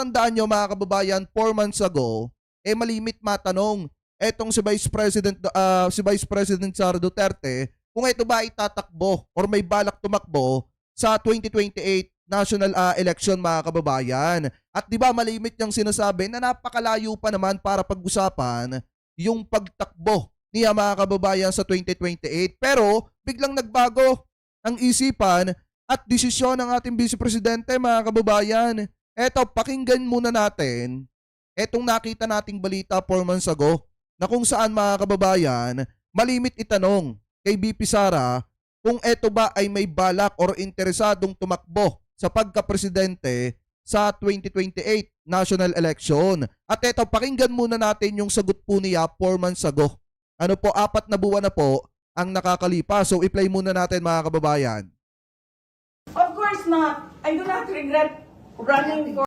matatandaan nyo mga kababayan, 4 months ago, malimit matanong etong si Vice President Sara Duterte kung ito ba ay tatakbo or may balak tumakbo sa 2028 national election mga kababayan. At di ba malimit niyang sinasabi na napakalayo pa naman para pag-usapan yung pagtakbo niya mga kababayan sa 2028. Pero biglang nagbago ang isipan at desisyon ng ating Vice Presidente mga kababayan. Eto, pakinggan muna natin etong nakita nating balita 4 months ago na kung saan mga kababayan, malimit itanong kay VP Sara kung eto ba ay may balak or interesadong tumakbo sa pagka-presidente sa 2028 national election. At eto, pakinggan muna natin yung sagot po niya 4 months ago. Ano po, 4 na buwan na po ang nakakalipas. So, i-play muna natin mga kababayan. Of course not. I do not regret running for